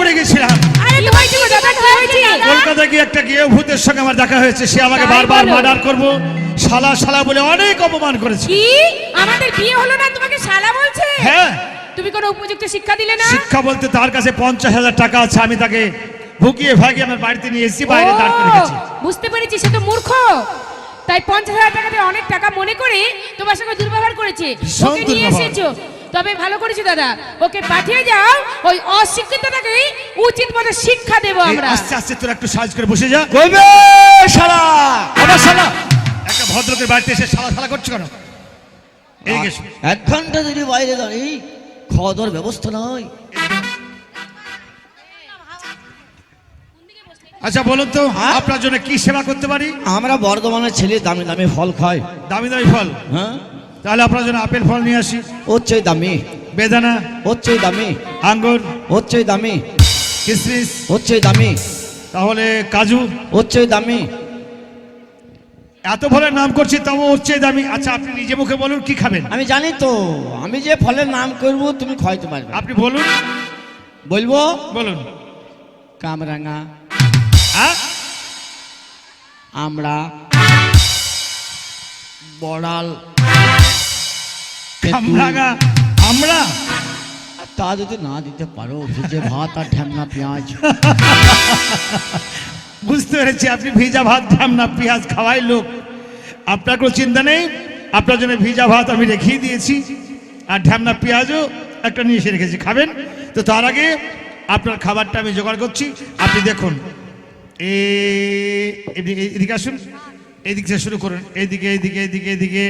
করে গেছিলাম। কলকাতা গিয়ে একটা গিয়ে ভূতের সঙ্গে আমার দেখা হয়েছে। সে আমাকে বারবার মার্ডার করবো, শালা শালা বলে অনেক অপমান করেছে। কি আমাদের বিয়ে হলো না, তোমাকে শালা বলছে? হ্যাঁ। তুমি কোনো উপযুক্ত শিক্ষা দিলে না? শিক্ষা বলতে তার কাছে 50,000 টাকা আছে, আমি তাকে ভুকিয়ে ভাগিয়ে আমার বাড়িতে নিয়ে এসেছি, বাইরে দাঁড় করে গেছি। বুঝতে পেরেছি, সে তো মূর্খ, তাই 50,000 টাকা দিয়ে অনেক টাকা মনে করে তোমার সঙ্গে দুর্ব্যবহার করেছে, ওকে নিয়ে এসেছো। তবে ভালো করেছো দাদা, ওকে পাঠিয়ে যাও, ওই অশিক্ষিতটাকে উচিত মতো শিক্ষা দেবো আমরা। আস্তে আস্তে তোরা একটু সাহায্য করে বসে যা। কইবে শালা, আবার শালা, একটা ভদ্রলোকের বাড়িতে এসে শালা শালা করছো কেন? এদিকে এসো। 1 ঘন্টা যদি বাইরে দাঁড়িয়ে খাওয়া দাওয়ার ব্যবস্থা নয়। আচ্ছা বলুন তো, আপনার জন্য কি সেবা করতে পারি? আমরা বর্ধমানের ছেলে দামি দামি ফল খাই। দামি দামি ফল? হ্যাঁ। তাহলে আপনার জন্য আপেল ফল নিয়ে আসি। ওর চেয়ে দামি। বেদানা? ওর চেয়ে দামি। আঙ্গুর? ওর চেয়ে দামি। কিশমিশ? ওর চেয়ে দামি। তাহলে কাজু? ওর চেয়ে দামি। এত ফলের নাম করছি তবে ওর চেয়ে দামি। আচ্ছা আপনি নিজে মুখে বলুন কি খাবেন? আমি জানি তো, আমি যে ফলের নাম করব তুমি খাইতে পারবে। আপনি বলুন। বলবো? বলুন। কামরাঙা, হ্যাঁ, আমরা, বড়াল, কামরাঙা, আমরা। তা যদি না দিতে পারো, ভিজে ভাত আর ঢ্যামনা পেঁয়াজ। বুঝতে পেরেছি, আপনি ভিজা ভাত ঢ্যামনা পেঁয়াজ খাওয়াই লোক। আপনার কোনো চিন্তা নেই, আপনার জন্য ভিজা ভাত আমি রেখেই দিয়েছি, আর ঢ্যামনা পেঁয়াজও একটা নিয়ে এসে রেখেছি, খাবেন তো। তার আগে আপনার খাবারটা আমি জোগাড় করছি। আপনি দেখুন, এদিকে আসুন, এদিক থেকে শুরু করুন, এদিকে এদিকে এদিকে এদিকে।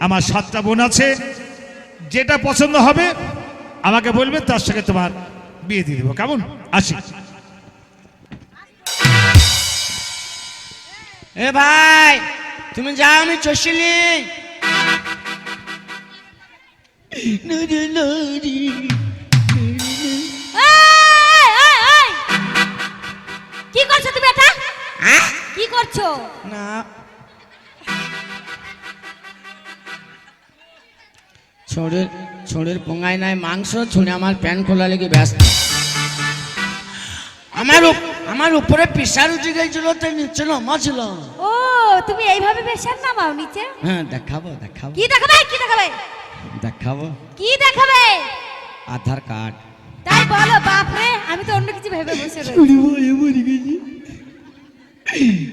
আমার 7টা বোন আছে, যেটা পছন্দ হবে আমাকে বলবে, তার সঙ্গে তোমার বিয়ে দিয়ে দেবো, কেমন? আসি। এ ভাই তুমি যাও, আমি চশিলি। কি করছো তুমি এটা? কি করছো? না ছোড়ের পোঙায় নাই মাংস, ছুঁড়ে আমার প্যান্ট খোলা লেগে ব্যস্ত। আমার উপরে প্রেশার উঠে গেছিল, তাই নিচে নামা ছিল। ও তুমি এইভাবে প্রেশার নামাও নিচে? হ্যাঁ দেখাবো দেখাবো। কি দেখাবে? কি দেখাবে? দেখাবো। কি দেখাবে? আধার কার্ড। তাই বলো বাপ রে, আমি তো অন্য কিছু ভেবে বসে রয়েছি। মরে গেছি।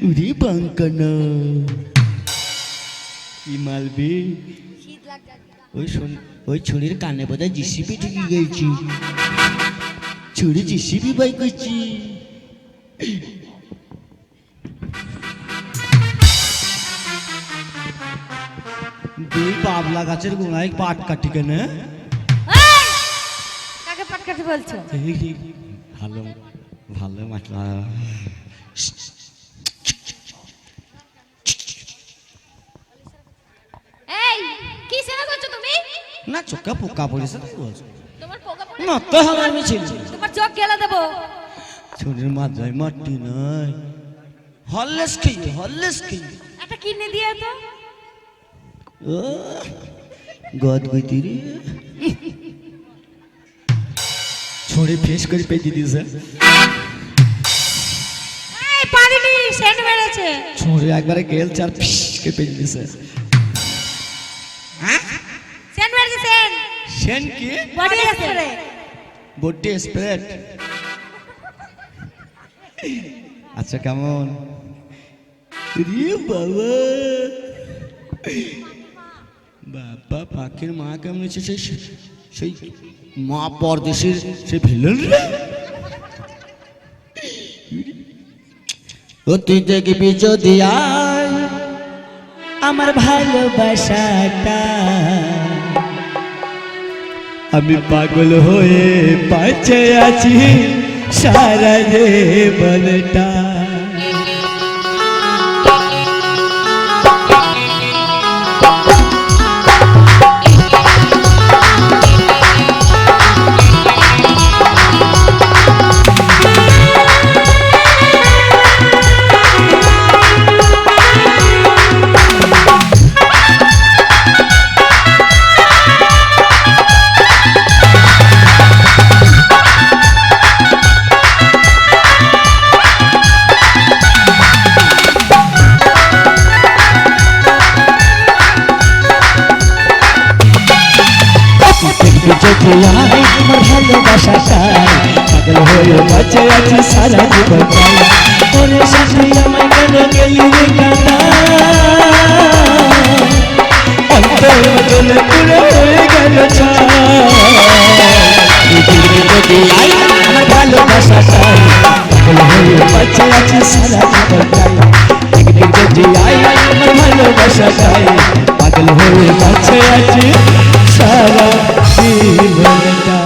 উরে বাঙ্কানা কি মালবে? ওই ছুরির কানে বোধহয় জিসিবি ঢুকে গেছি। ছুরি জিসিবি বাই করছি। দুই পাবলা গাছের গোড়ায় পাট কাটি কেনে। কাকে পাট কাটি বলছো? ভালো ভালো মাতলা। এই কি সেবা করছো তুমি? না চোখে পোকা পড়েছে তো বলছো। তোমার পোকা পড়ে না তো আমি ছিল। তোমার চোখ গেলা দেবো। ছুরির মাথায় মাটি নাই। হললেস কি একটা কিনে দিয়ে তো। ও গদ গইতি রে। ছুরি ফেস করে পেয়ে দিয়েছে। এই পারিনি, সেন্ট মেরেছে। ছুরি একবারে গেল চার ফিস করে পেয়ে দিয়েছে। সেন্ট মেরেছে, সেন্ট। সেন্ট কি? Body spray. Body spray. আচ্ছা কেমন? রে বাবা, বাবা পাখির মা কেমন আছে? সেই মা পরদেশের সে ভিলেন রে। ও তুই দেখবি যদি আয় আমার ভালোবাসাটা, আমি পাগল হয়ে পাচ্ছে আছি সারা জীবনটা। সাথে আয় আমার ভালোবাসা চাই পাগল হয়ে বাঁচে আছি সারা জীবন চাই ওরে সাথে আমায় কেন গেলি রে কাঁদা অন্তর বদলে পুরো হয়ে গেল যদি আয় আমার ভালোবাসা চাই পাগল হয়ে বাঁচে আছি সারা জীবন চাই একদিন যদি আয় আমার ভালোবাসা চাই পাগল হয়ে বাঁচে আছি সারা জীবনটা।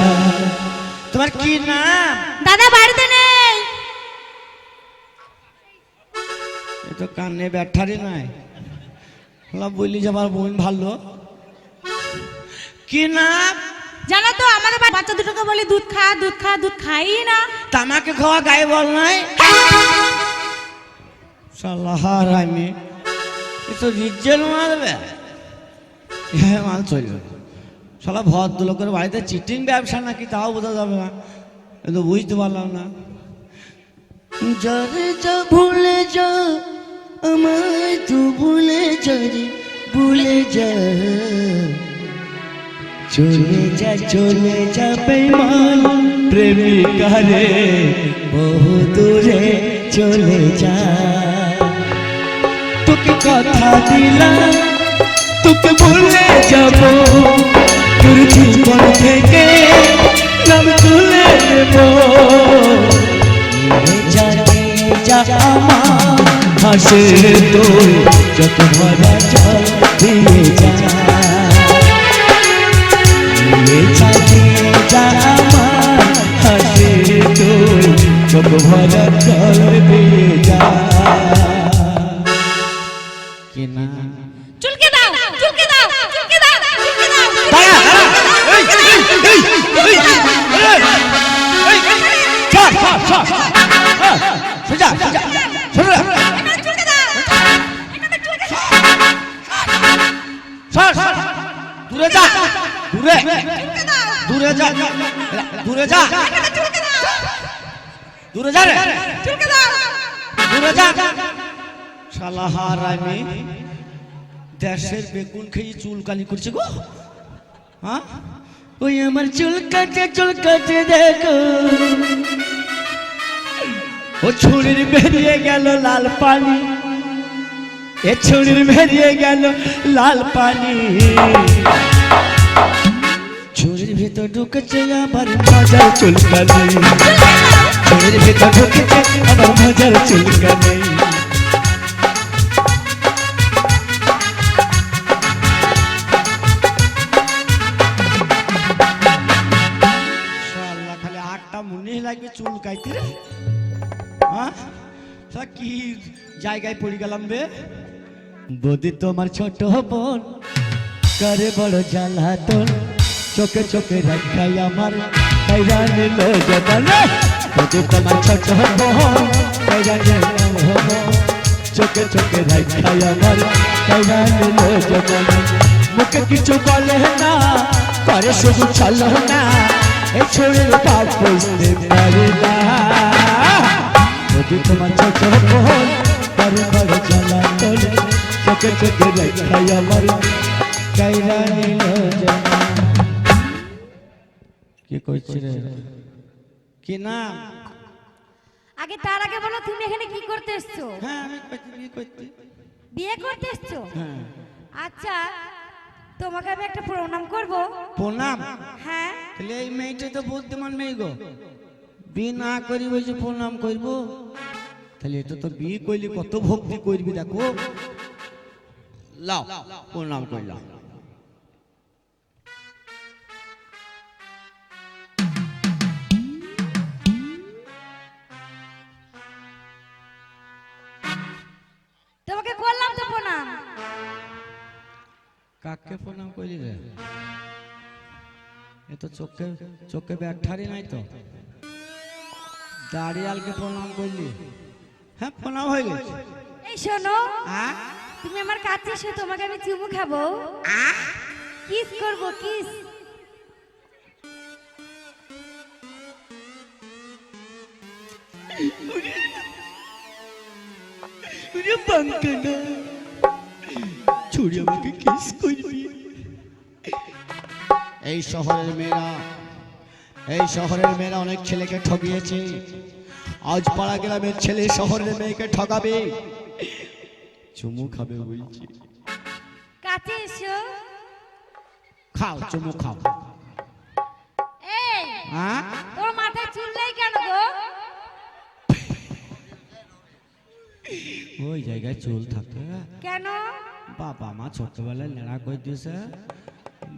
তোমার কি নাম? দাদা বাড়িতে নেই। এ তো কানে ব্যাঠারি নাই বললি যে আমার বোন ভালো। কি নাম? জানো তো আমাদের বাচ্চা দুটোকে বলি দুধ খা দুধ খা, দুধ খাই না। তামাকে খাওয়া গায়ে বল নাই সাল্লাহার আমি এ তো রিজ্জেল মারবে। হ্যাঁ মাল চলবে শালা ভদ্রলোকের বাড়িতে চিটিং ব্যবসা নাকি তাও বোঝা যাবে না কিন্তু বুঝতে পারলাম না। যারে যা ভুলে যা আমায় তু ভুলে যা রে ভুলে যা চলে যা বেঈমান প্রেমিকা রে বহু দূরে চলে যা তোকে কথা দিলাম তোকে ভুলে যাব তোর জীবন থেকে নাম তুলে নেব যা আমার হাসে তোর যত ভরা জল দিয়ে যা যা আমার হাসে তোর যত ভরা জল দিয়ে যা। কি না চুলকে দাও চুলকে দাও চুলকে দাও চুলকে দাও। দূরে যা দূরে দূরে যা দূরে যা দূরে যা রে দূরে যা শালা হারামি দেশের বেগুন খেয়ে চুলকানি করছে গো। হ্যাঁ ওই আমার চুল কাটে দেখো ও ছুরির বেরিয়ে গেল লাল পানি এ ছুরির বেরিয়ে গেল লাল পানি ছুরির ভেতর ঢুকেছে আবার মজার চুলকানি ছুরির ভেতর ঢুকেছে আবার মজার চুলকানি। খালি আটটা মনে লাগবে চুলকাইতে রে। হ্যাঁ কি জায়গায় পড়ে গেলাম বে। বদি তোমার ছোট বোন করে বড় জ্বালাতন চোখে চোখে রাখাই আমার কাইরা নিল জবানে বদি তোমার ছোট বোন কাইরা নিল চোখে চোখে রাখাই আমার কাইরা নিল জবানে মুখে কিছু বলে না করে শুধু চলো না এ ছোড়ে পাপ বুঝতে পারি না বদি তোমার ছোট বোন করে বড় জ্বালাতন চোখে চোখে রাখাই আমার কাইরা নিল জবানে। কি কইছিস রে? কি নাম? আগে তার আগে বলো তুমি এখানে কি করতে এসছো? হ্যাঁ আমি বিয়ে করতে। বিয়ে করতে এসছো? হ্যাঁ। আচ্ছা তোমাকে আমি একটা প্রণাম করব। প্রণাম? হ্যাঁ। তাহলে এই মেয়েটা তো বুদ্ধিমান মেয়ে গো, বিয়ে না করি ওই যে প্রণাম করব, তাহলে এটা তো বিয়ে করলে কত ভক্তি করবি দেখো। লাও প্রণাম করলাম। তোমাকে করলাম তো প্রণাম। কাকে প্রণাম করলি রে? এ তো চোখে চোখে ব্যাঠারি নাই তো, দাঁড়িয়ালকে প্রণাম করলি? হ্যাঁ প্রণাম হয়ে গেছে। এই শোনো, তুমি আমার কাছে এসে তোমাকে আমি চুমু খাবো, কিস করব, কিস। ছুরি আমাকে কিস করবি? এই শহরের মেয়েরা অনেক ছেলেকে ঠকিয়েছে। আজ পাড়া গ্রামের ছেলে শহরের মেয়েকে ঠকাবে, চুমু খাবে বলছি। কাছে এসো। খাও, চুমু খাও। এই হ্যাঁ, তোর মাথায় চুল নেই কেন গো? ওই জায়গায় চুল থাকে কেন? বাবা মা ছোটবেলায় নেড়া করে দিয়েছে,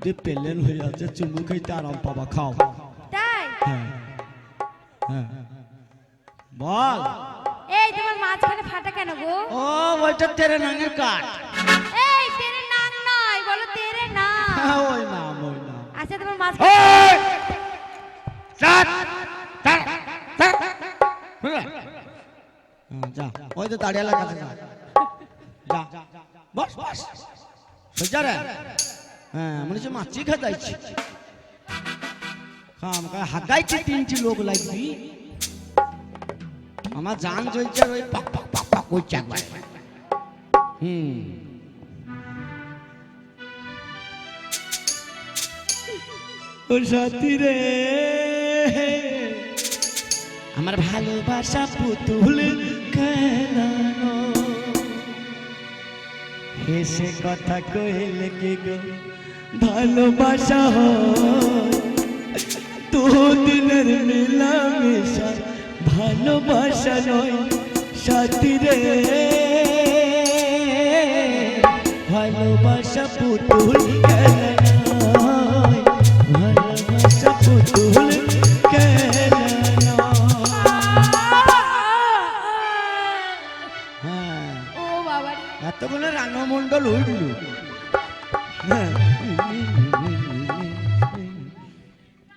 দিয়ে পেলেন হয়ে যাচ্ছে, চুমু খাইতে আরাম পাবা। খাও। তাই? হ্যাঁ হ্যাঁ, বল। এই তোমার মাঝখানে ফাটা কেন গো? ও ওইটা তেরে নাঙের কাঠ। এই তেরে নাম নয়, বলো তেরে নাম। ওই নাম। আচ্ছা তোমার মাঝখানে যা, ওই তো দাঁড়িয়ে লাগাতে যা, বস বস সোজা রে। হ্যাঁ, মনে হচ্ছে মাছি খাতাইছি, হাগাইছি 3টি লোক লাগবি। আমার জান চলছে ওই পাক পাক পাক পাক করছে একবার। ও সাথী রে, আমার ভালোবাসা পুতুল খেলানো, হেসে কথা কইলে কি গো ভালোবাসা হয়? দুদিনের মিলামেশা ভালোবাসা নয় সাথী রে, ভালোবাসা পুতুল খেলানো, ভালোবাসা পুতুল খেলানো। ও বাবা রে। এতগুলো রাঙমন্ডল হইল।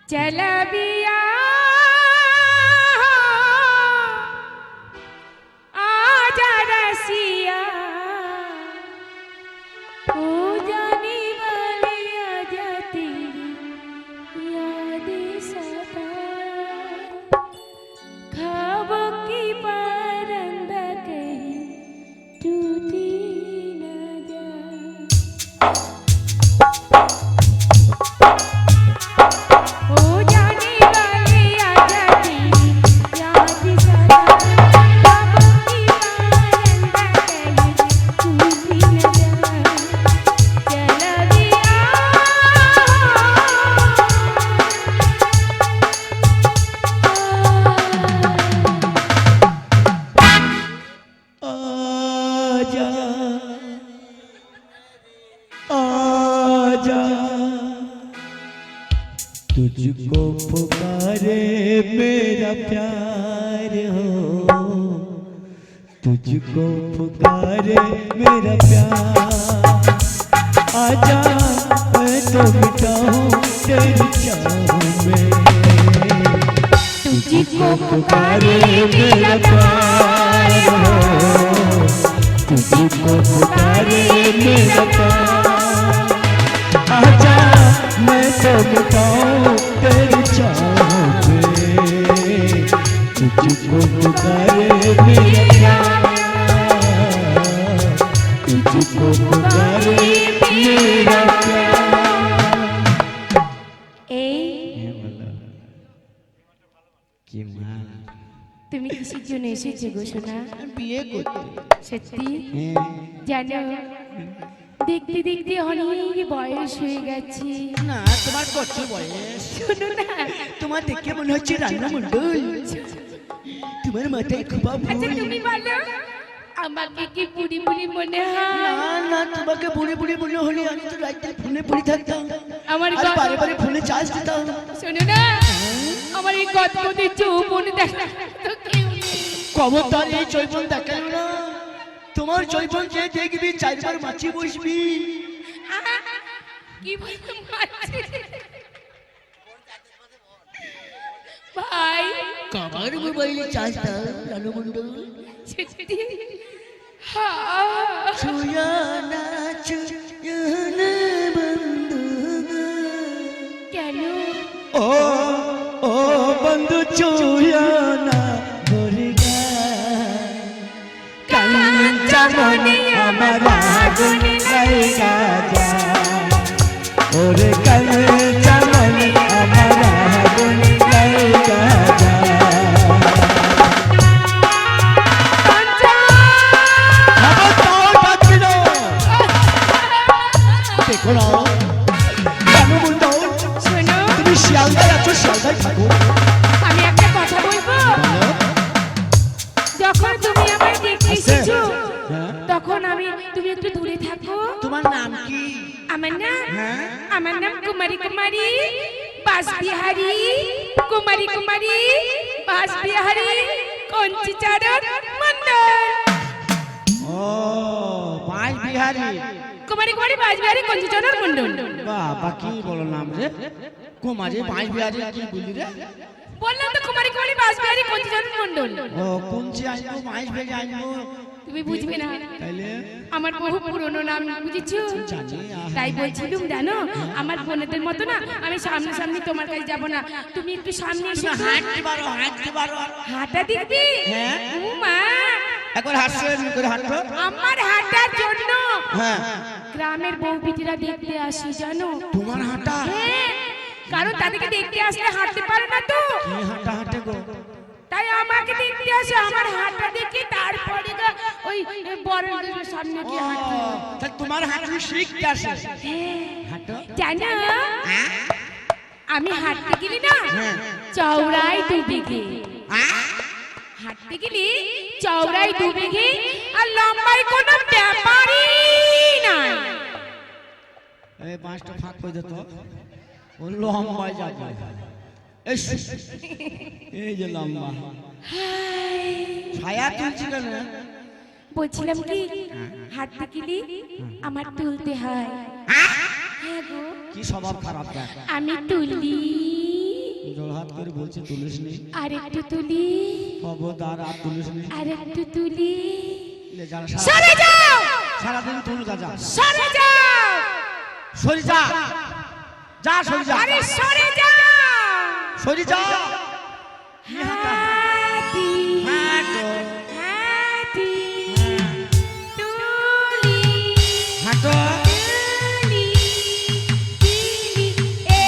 চলবিয়া आजा रसिया, ओ जाने वाली आजा तेरी याद सताए, ख्वाबों की परंदा कहीं टूटी न जाए। ओ जाने वाली आजा तेरी याद सताए, ख्वाबों की परंदा कहीं टूटी न जाए। चला दिया आजा आजा, तुझको पुकारे मेरा प्यार हो, तुझको पुकारे मेरा प्यार। आजा मैं तो मिटाऊं तेरी चाहों में, तुझको पुकारे मेरा प्यार हो, तुझको पुकारे मेरा प्यार। आजा मैं तो मिटाऊं तेरी चाहों में, तुझको पुकारे मेरा प्यार, तुझको पुकारे मेरा प्यार। কি মা, তুমি কিসের জন্য এসেছো গো সোনা? বিয়ে করতে? সত্যি? জানো দেখতে দেখতে অনেক বয়স হয়ে গেছে। না, তোমার কত বয়স? শোনো না, তোমার দেখে মনে হচ্ছে রান্না মন্ডল, তোমার মাথায় খোপা আচ্ছা ভুল। তুমি বলো আমাকে কি বুড়ি বুড়ি মনে হয়? না না, তোমাকে বুড়ি বুড়ি মনে হলে আমি তো রাইতে ফোনে পড়ে থাকতাম, আমার আর বারে বারে ফোনে চার্জ দিতাম। শোনো না, আমার এই গদগদের যৌবন দেখা তো কেউ নেই। কবতার এই জৈবন দেখালো না, তোমার জৈবন যে দেখবি 4বার মাছি বসবি। কি বলতো মাছি? ভাই কাবার মোবাইলে চার্জ দাও রানু মন্ডল। সত্যি? হ্যাঁ ছুয়া নাচ বন্ধু, কেন? ও ও বন্ধু ছুয়া না বলগা, কাঞ্চা মনে আমার আগুন লাগা যা, ওরে কাঞ্চা আমার নাম কুমারী কুমারী বাসবিহারী, কুমারী কুমারী বাসবিহারী কঞ্চিচরণ মন্ডল। ও পাঁচ বিহারি, কুমারী কুমারী বাসবিহারী কঞ্চিচরণ মন্ডল। বাবা কি বলো নাম রে? কুমারী পাঁচ বিহারি কি বলি রে? বললাম তো কুমারী কুমারী বাসবিহারী কঞ্চিচরণ মন্ডল। ও কোনছি আইবো পাঁচ বিহারি আইবো? তুমি বুঝবে না, তাইলে আমার বহু পুরনো নাম, বুঝেছো? জানি। তাই বলছিলুম জানো, আমার বোনেদের মতো না আমি সামনে সামনে তোমার কাছে যাব না, তুমি একটু সামনে এসে তুমি হাঁটতে পারো, হাঁটতে পারো? হাঁটা দিবি? হ্যাঁ। ও মা, একবার হাঁটছো, এমনি করে হাঁটো। আমার হাঁটার জন্য হ্যাঁ। গ্রামের বউ বিটিরা দেখতে আসি জানো। তোমার হাঁটা? হ্যাঁ, কারণ তাদেরকে দেখতে আসলে হাঁটতে পারে না তো, কি হাঁটা হাঁটে গো? তাই আমাকে দেখতে আসে, আমার হাঁটা দেখে তারপরে ওই বড়দের সামনে গিয়ে হাঁটতে। তা তোমার হাঁটু শিখতে আসে? হাঁটো। জানো আমি হাঁটতে গেলি না চওড়াই 2 বিঘে, হাঁটতে গেলি চওড়াই 2 বিঘে, আর লম্বাই কোনো ব্যাপারই নাই। এই পাঁচটা ফাঁক করে দিত, ও লম্বা যাবে। এই যে লম্বা ছায়া তুলছি কেন? বলছিলাম কি, হাঁটতে গেলি আমার তুলতে হয়। হ্যাঁ গো, কি স্বভাব খারাপ দেখ। আমি তুলি, জোড়হাত করে বলছে তুলিস নি, আর একটু তুলি, খবরদার আর তুলিস নি। আর একটু তুলি। লে যারা সরে যাও, সারাদিন তুল গাজা। সরে যাও, সরি যা, যা সরি যা, আরে সরে যাও। সরি যা। হাতি, হাঁটো, হাতি, তুলি, হাঁটো। তুলি, তুলি, এ।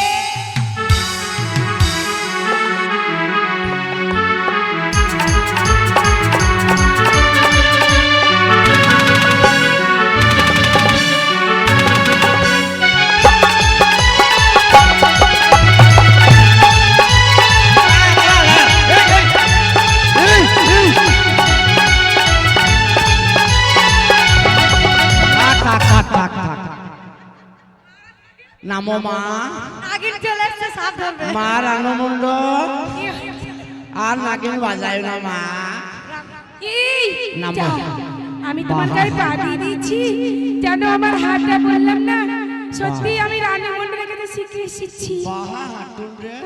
নামো মা, আগের চলে আসছে, সাপ ধরবে। মা রানমুন্ড আর নাগিন বাজায় না মা। এই, নামো। যাও, আমি তোমার গায়ে পা দিয়ে দিচ্ছি, যেন আমার হাতটা বললাম না, সত্যি আমি রানী মন্ডলের কাছে শিখে এসেছি। বাহা হাঁটুন রে,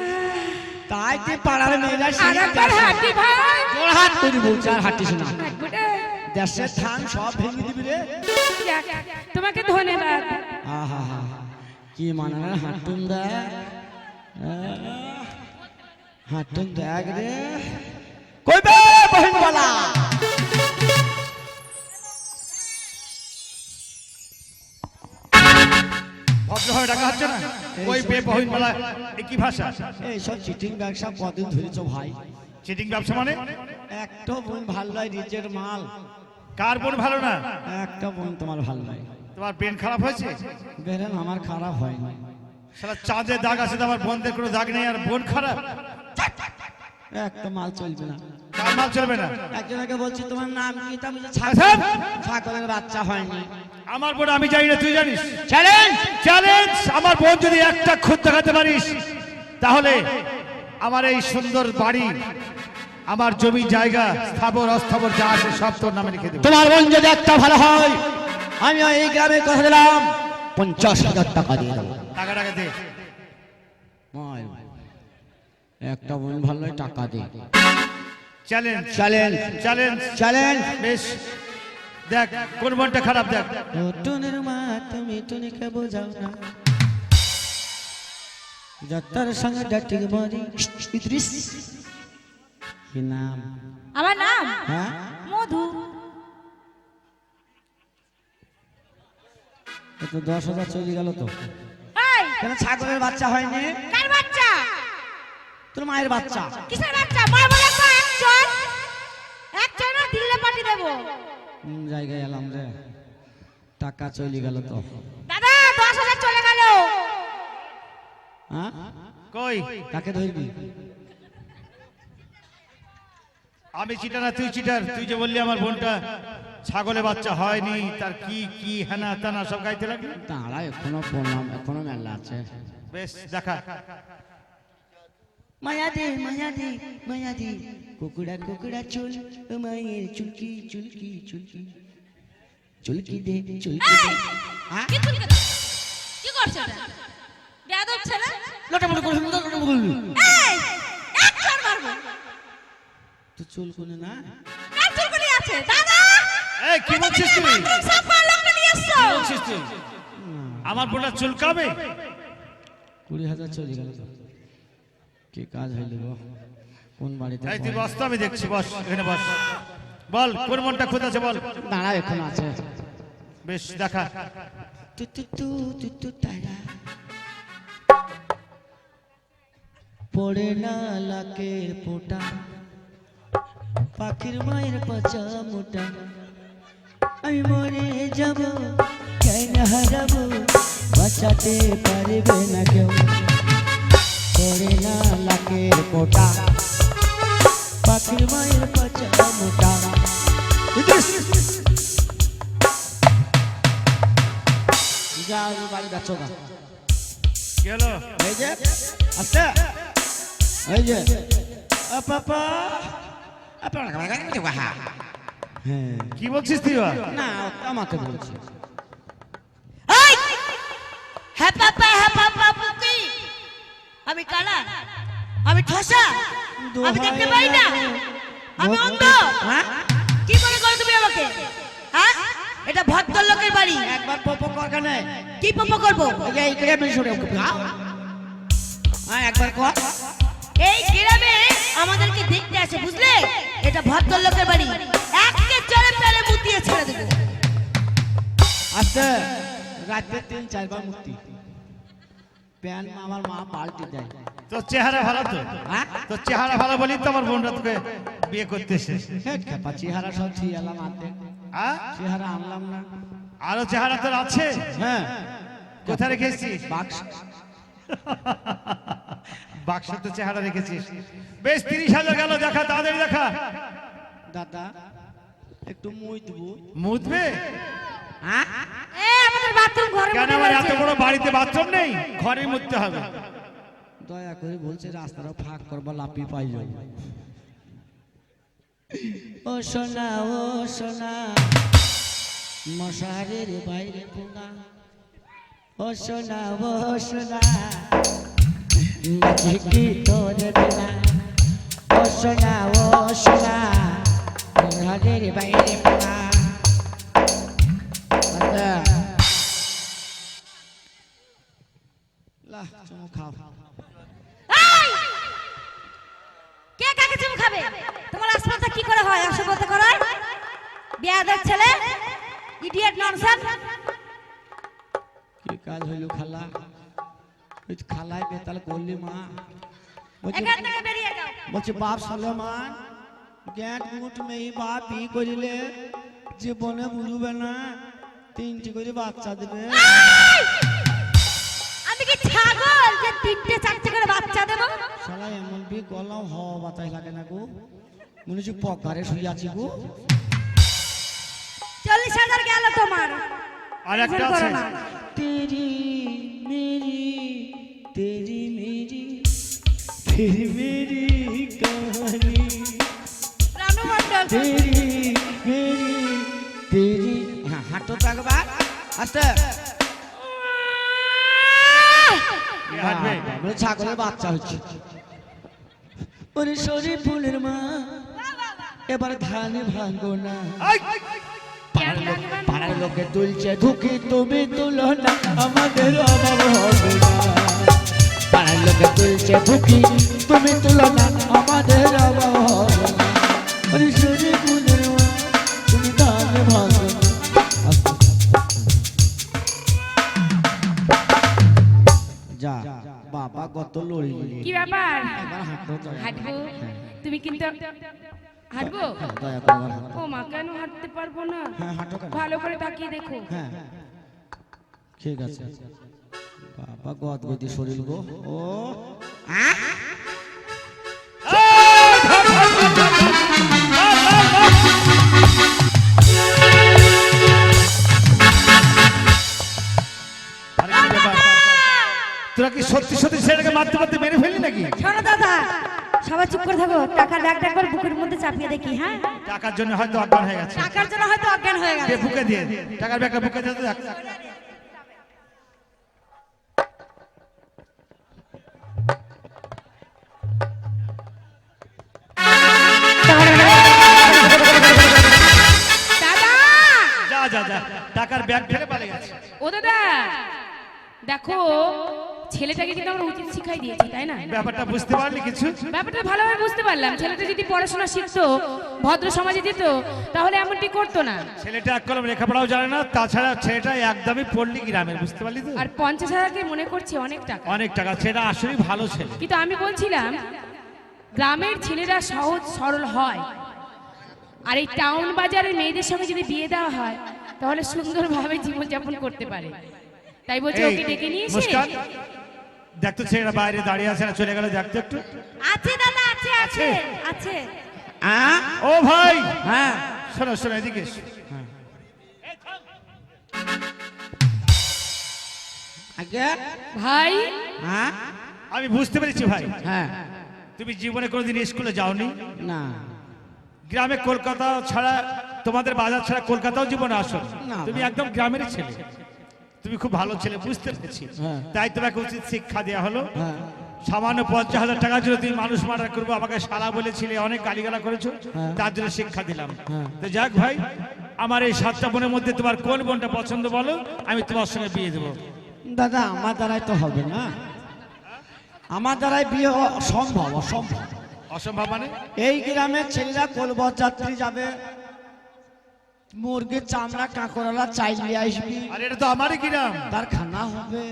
তাই তুই পাড়ার মেয়েরা আর শিখতে একবার আসে। হাঁটি ভাই, তোর হাত তুই বলছে আর হাঁটিস না, হাঁটবো রে। দেশের ধান সব ভেঙে দিবি রে। যাক, তোমাকে ধন্যবাদ। আহা হা, কি মানে হাঁটুন দেখ, হাঁটুন দেখ রে। কইবে বহিন বলা, ভদ্রভাবে ডাকা হচ্ছে না? ওই বেবহিন বলা এ কি ভাষা? এই সব চিটিং ব্যবসা কদিন ধরেছো ভাই? চিটিং ব্যবসা মানে? একটা বোন ভালো নয়, নিজের মাল। কার বোন ভালো না? একটা বোন তোমার ভালো নয়। তোমার ব্রেন খারাপ হয়েছে? বেরেন আমার খারাপ হয়নি। সারা চাঁদে দাগ আছে তো আমার বোনদের কোনো দাগ নেই, আর বোন খারাপ? একটা মাল চলবে না। কার মাল চলবে না? একজনকে বলছি তোমার নাম কি, তা বলছে আচ্ছা। ছাগলের বাচ্চা হয়নি। আমার বোন আমি জানি না, তুই জানিস? Challenge, challenge! আমার বোন যদি একটা খুদ দেখাতে পারিস, তাহলে আমার এই সুন্দর বাড়ি, আমার জমি জায়গা, স্থাবর অস্থাবর যা আছে সব তোর নামে লিখে দেবো। তোমার বোন যদি একটা ভালো হয়, আমি এই গ্রামে কথা দিলাম 50,000 টাকা দিয়ে দেবো। টাকা টাকা দে। মায়, একটা বোন ভালো হয়, টাকা দে। Challenge, challenge, challenge, challenge. বেশ, দেখ কোন বোনটা খারাপ, দেখ। টুনের মা তুমি টুনিকে বোঝাও না, যাত্রার সঙ্গে ডাটিকে মারি। ইদ্রিস কি নাম? আমার নাম হ্যাঁ, মধু। তো 10,000 চলে গেল তো। এই, কেন ছাগলের বাচ্চা হয়নি? কার বাচ্চা? তোর মায়ের বাচ্চা। কিসের বাচ্চা? মা বলে একজন, একজন দিল্লি পাঠিয়ে দেবো। জায়গায় এলাম রে, টাকা চলে গেল তো। দাদা 10,000 চলে গেল। হ্যাঁ, কই? কাকে ধরবি? আমি চিটার না তুই চিটার? তুই যে বললি আমার বোনটা ছাগলে বাচ্চা হয়নি, তার কি কি হেনা তেনা সব গাইতে লাগলো। দাঁড়া, এখনো প্রণাম, এখনো মেলা আছে। বেশ দেখা। মায়া দে মায়া দে মায়া দে, কুকুড়া কুকুড়া চুল, মায়ের চুলকি চুলকি চুলকি চুলকি দে চুলকি দে। হ্যাঁ কি চুলকে দাও? কি করছো এটা? বেয়াদব ছেলে। লটামটা করে সুন্দর করে বল। এই এক চড় মারবো। তো চুল কোনে না? কার চুলগুলি আছে দাদা? এই কি বলছিস তুই? সব পার্লারকে নিয়ে এসছো। কি বলছিস তুই? আমার বোনটা চুলকাবে? 20,000 চলে গেল তো। কি কাজ হইল গো? কোন বাড়িতে? এই তুই বস তো, আমি দেখছি, বস এখানে বস। বল কোন মনটা খোঁজ আছে বল। দাঁড়া, এখন আছে। বেশ দেখা। তু তু তু তু তু তারা পড়ে না লাকের পোটা, পাখির মায়ের পাচা মোটা, আমি মরে যাব কেন হারাবো, বাঁচাতে পারবে না কেউ। পড়ে না লাকের পোটা, পাখির মায়ের পাচা মোটা। যাও বাড়ি যাচ্ছ না? কি হলো? এই যে আস্তে, এই যে পাপা হ্যাঁ, কি বলছিস তুই? না আমাকে বলছি। এই হ্যাঁ পাপা পুকি, আমি কালা, আমি ঠসা, আমি দেখতে পাই না, আমি অন্ধ। হ্যাঁ, কি করে করো তুমি আমাকে? হ্যাঁ, এটা ভদ্রলোকের বাড়ি। একবার পপ কর না। কি পপ করবো? এই গ্রামে শুনে হ্যাঁ, একবার কর। এই গ্রামে আমাদেরকে দেখতে আসে, বুঝলে? এটা ভদ্রলোকের বাড়ি, একে চড়ে ফেলে মুতিয়ে ছেড়ে দেবো। আস্তে, রাতে 3-4 বার মুক্তি। প্যান আমার মা পাল্টি দেয়। তোর চেহারা ভালো তো? হ্যাঁ, তোর চেহারা ভালো বলি তো আমার বোনটা তোকে বিয়ে করতে এসেছে। খেপা চেহারা সব ছি এলাম আনতে, হ্যাঁ? চেহারা আনলাম না। আরো চেহারা তোর আছে? হ্যাঁ, কোথায় রেখেছিস? বাক্স বাক্সে তো চেহারা রেখেছিস। বেশ 30,000 গেল, দেখা তাদের দেখা। দাদা একটু মুই দেবো। মুতবে? হ্যাঁ, আমাদের বাথরুম ঘরে কেন আমার এত বড় বাড়িতে বাথরুম নেই? ঘরে মুততে হবে। দয়া করে বলছে রাস্তাটা ফাঁক করবা, লাপি পাই যাবে। ও সোনা ও সোনা, মশারের বাইরে পোঙা, ও সোনা ও সোনা, বাঁচি কি তোর বিনা, ও সোনা ও সোনা, মশারের বাইরে পোঙা। লা চুমু খাও। কে কাকে চুমু খাবে? তোমার আসমানটা কি করে হয়? আসো বলতে করো বেয়াদব ছেলে, ইডিয়েট ননসেন্স। কি কাজ হইল খালা? ওই খালায় বেতাল করলি মা। এখান থেকে বেরিয়ে যাও। বলছে বাপ সলেমান গ্যাট মুট মেয়ে বাপ ই করিলে জীবনে বুঝবে না, 3টি করে বাচ্চা দেবে। আমি কি ছাগল যে 3টে-4টে করে বাচ্চা দেব? শালা এমন বি গলাও হওয়া বাতাস লাগে না গো, মনে হচ্ছে পকারে শুয়ে আছি গো। 40,000 গেল তোমার। আর একটা আছে। তেরি মেরি তেরি মেরি তেরি মেরি কহানি, রানু মণ্ডল। তেরি মেরি তেরি। হ্যাঁ, হাঁটো তো একবার আস্তে। হাঁটবে? বাবা, ছাগলের বাচ্চা হচ্ছে। ওরে শরীর ফুলের মা, এবার ধানে ভাঙো না। পাড়ার লোকে তুলছে ধুকি, তুমি তুলো না, আমাদের অভাব হবে না। পাড়ার লোকে তুলছে ধুকি, তুমি তুলো না, আমাদের অভাব হবে না। ওরে শরীর ফুলের মা, তুমি ধানে ভাঙো না। যা বাবা কত লড়ি। কি ব্যাপার? একবার হাঁটো তো। হাঁটবো? তুমি কিন্তু হাঁটবো? হ্যাঁ, দয়া করে একবার হাঁটো। ও মা, কেন হাঁটতে পারবো না? হ্যাঁ, হাঁটো কেন? ভালো করে তাকিয়ে দেখো। হ্যাঁ, ঠিক আছে। বাবা গদ গদি শরীর গো। ও এই, ধর, ধর, ধর, ধর, ধর, ধর, ধর, ধর। সবাই চুপ করে থাকো, টাকার ব্যাগটা একবার বুকের মধ্যে চাপিয়ে দেখি। হ্যাঁ, টাকার জন্য হয়তো অজ্ঞান হয়ে গেছে। টাকার জন্য হয়তো অজ্ঞান হয়ে দে গেছে। বুকে দিয়ে, টাকার ব্যাগটা বুকে দিয়ে দেখ। দাদা যা যা যা, টাকার ব্যাগ ফেলে পালিয়ে গেছে। ও দাদা দেখো, ছেলেটাকে কিন্তু আমরা উচিত শিখাই দিয়েছি, তাই না? ব্যাপারটা বুঝতে পারলি কিছু? ব্যাপারটা ভালোভাবে বুঝতে পারলাম। ছেলেটা যদি পড়াশোনা শিখতো, ভদ্র সমাজে যেত, তাহলে এমনটি করতো না। ছেলেটা এক কলম লেখাপড়াও জানে না, তাছাড়া ছেলেটা একদমই পল্লী গ্রামের, বুঝতে পারলি তো? আর 50,000কে মনে করছে অনেক টাকা। অনেক টাকা, ছেলেটা আসলেই ভালো ছেলে। কিন্তু আমি বলছিলাম, গ্রামের ছেলেরা সহজ সরল হয়, আর এই টাউন বাজারের মেয়েদের সঙ্গে যদি বিয়ে দেওয়া হয়, তাহলে সুন্দরভাবে জীবনযাপন করতে পারে। তাই বলছি এই, ওকে ডেকে নিয়ে এসে। মুস্কান, দেখ তো ছেলেটা বাইরে দাঁড়িয়ে আছে না চলে গেল, দেখতো একটু। আছে দাদা, আছে আছে আছে। ও ভাই, হ্যাঁ শোনো শোনো, এদিকে এসো। আগে ভাই হ্যাঁ আমি বুঝতে পেরেছি ভাই, হ্যাঁ তুমি জীবনে কোনোদিন স্কুলে যাওনি। না গ্রামে কলকাতা ছাড়া, তোমাদের বাজার ছাড়া কলকাতাও জীবনে আসো না, তুমি ভাই। একদম গ্রামেরই ছেলে। তুমি খুব ভালো ছেলে, বুঝতে পেরেছি। হ্যাঁ। তাই তোমাকে উচিত শিক্ষা দেওয়া হলো। হ্যাঁ সামান্য 50,000 টাকার জন্য তুমি মানুষ মার্ডার করবো, আমাকে শালা বলেছিলে, অনেক গালিগালা করেছো, হ্যাঁ। তার জন্য শিক্ষা দিলাম। হ্যাঁ। তো যাক ভাই, আমার এই 7টা বোনের মধ্যে তোমার কোন বোনটা পছন্দ বলো, আমি তোমার সঙ্গে বিয়ে দেবো। দাদা আমার দ্বারাই তো হবে না, আমার দ্বারাই বিয়ে হওয়া অসম্ভব অসম্ভব। অসম্ভব মানে? এই গ্রামের ছেলেরা কলবর যাত্রী যাবে, মুরগির চামড়া কাঁকড়ালা চাইলে আসবি, আর এটা তো আমারই গ্রাম। তার খানা হবে।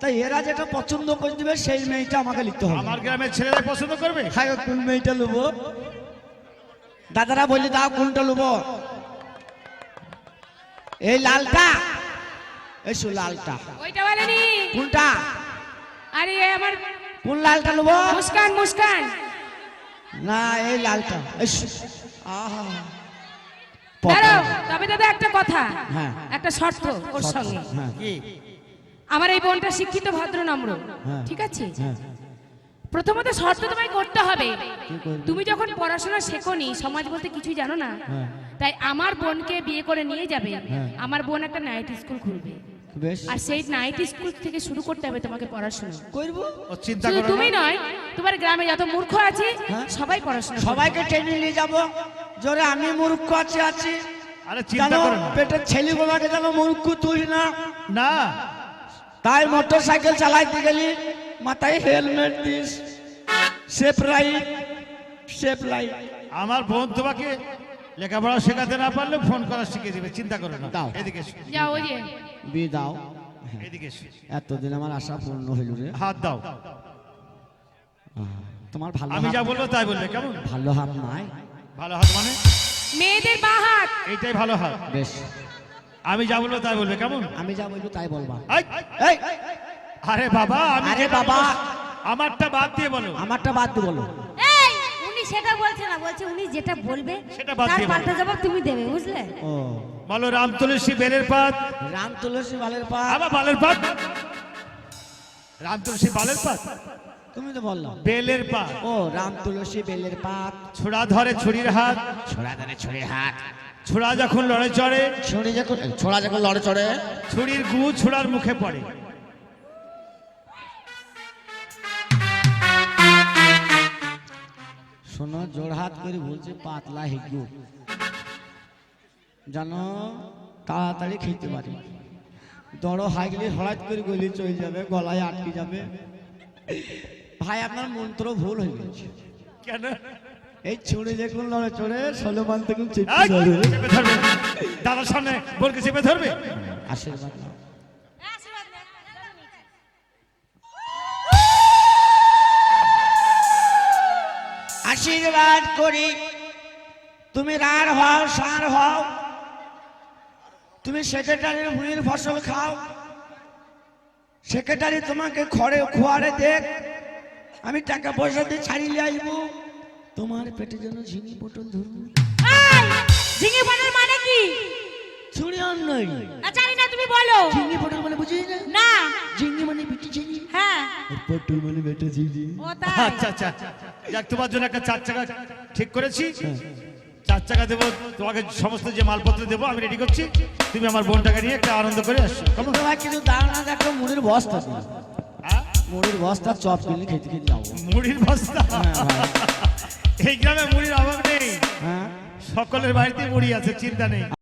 তাই এরা যেটা পছন্দ করে দিবে সেই মেয়েটা আমাকে নিতে হবে। আমার গ্রামের ছেলেরা পছন্দ করবে। হ্যাঁ, কোন মেয়েটা নেবো? দাদারা বলি দাও কোনটা নেবো? এই লালটা, এসো লালটা। ওইটা বলেনি। কোনটা? আরে এ আমার কোন লালটা নেবো? মুস্কান মুস্কান। না এই লালটা। এসো। আহা দাঁড়াও, তবে দাদা একটা কথা, হ্যাঁ। একটা শর্ত ওর সঙ্গে। হ্যাঁ কি? আমার এই বোনটা শিক্ষিত ভদ্র নম্র, হ্যাঁ। ঠিক আছে? হ্যাঁ প্রথমত শর্ত তোমায় করতে হবে, কি করবো? তুমি যখন পড়াশোনা শেখোনি, সমাজ বলতে কিছুই জানো না, হ্যাঁ। তাই আমার বোনকে বিয়ে করে নিয়ে যাবে। হ্যাঁ। আমার বোন একটা নাইট স্কুল খুলবে, বেশ আর সেই নাইট স্কুল থেকে শুরু করতে হবে তোমাকে পড়াশোনা। করবো। ও চিন্তা শুধু করো তুমি না। নয়, তোমার গ্রামে যত মূর্খ আছে হ্যাঁ। সবাই পড়াশোনা করবে। সবাইকে টেনে নিয়ে যাবো, জোরে আমি মূর্খ আছি। আরে চিন্তা জানো করো না। পেটের ছেলেগুলোকে যেন মূর্খ তুই না। না, তাই মোটর সাইকেল চালাইতে গেলি মাথায় helmet this, safe ride safe light. আমার বোন তোমাকে লেখাপড়া শেখাতে না পারলে ফোন করা শিখে দিবে, চিন্তা করো না। দাও। এদিকে এসো, যাও ওই যে বিয়ে দাও। এদিকে এসো। এতদিন আমার আশা পূর্ণ হইল রে। হাত দাও। তোমার ভালো আমি হাত- যা বলবো তাই বলবে, কেমন? ভালো হাত নাই? ভালো হাত মানে? মেয়েদের বাঁ হাত। এইটাই ভালো হাত। বেশ, আমি যা বলবো তাই বলবে, কেমন? আমি যা বলবো তাই বলবা। এই, এই আরে বাবা, আমি আরে যেটা বাবা। বলবো, আমারটা বাদ দিয়ে বলো। আমারটা বাদ দিয়ে বলো। এই, উনি সেটা বলছে না, বলছে উনি যেটা বলবে সেটা বাদ তার দিয়ে বলো। পাল্টা জবাব তুমি দেবে, বুঝলে? ও বলো রাম তুলসী বেলের পাত। রাম তুলসী বালের পা। আবার বালের পাত। রাম তুলসী বালের পাত, তুমি তো বললো। বেলের পাত। ও রাম তুলসী বেলের পাত। ছোড়া ধরে ছুরির হাত, ছোড়া ধরে ছুরির হাত। ছোড়া যখন লড়ে চড়ে, ছুরি যখন ছোড়া যখন লড়ে চড়ে। ছুরির গু ছোড়ার মুখে পড়ে। শোনো, জোড় হাত করে বলছে পাতলা হিগু, জানো তাড়াতাড়ি খেতে পারি। দড়ো হাইগলে হঠাৎ করে গলি চলে যাবে, গলায় আটকে যাবে। ভাই আপনার মন্ত্র ভুল হয়ে গেছে। কেন? এই ছুড়ে যখন লড়ে চড়ে সলমান তখন চেপে এই, ধরে। চেপে ধরবে। দাদার সামনে বলকে চেপে ধরবে। আশীর্বাদ নাও। আশীর্বাদ করি তুমি রার হও, সার হও, তুমি সেক্রেটারির ভুঁড়ির ফসল খাও, সেক্রেটারি তোমাকে খড়ে খোয়ারে দেখ, আমি টাকা পয়সা দিয়ে ছাড়িয়ে আসব, তোমার পেটে যেন ঝিঙে পটল ধরবো। এই, ঝিঙে পানের মানে কি? ছুরি আর নই জানি না, তুমি বলো। ঝিঙ্গি পটল মানে বুঝিস না? না। ঝিঙ্গি মানে বিটি ঝিঙ্গি, হ্যাঁ। আর পটল মানে বেটা ঝিঙ্গি। ও তাই। আচ্ছা আচ্ছা, যাক তোমার জন্য একটা 4 চাকা ঠিক করেছি। 4 চাকা দেবো তোমাকে, সমস্ত যে মালপত্র দেবো আমি রেডি করছি। তুমি আমার বোনটাকে নিয়ে একটা আনন্দ করে আসছো। কেমন? ভাই কিছু দাও না, দেখো মুড়ির বস্তা দিন। হ্যাঁ? মুড়ির বস্তা চপ কিনে খেতে খেতে যাবো। মুড়ির বস্তা? হ্যাঁ ভাই। এই গ্রামে মুড়ির অভাব নেই, হ্যাঁ সকলের বাড়িতে মুড়ি আছে, চিন্তা নেই।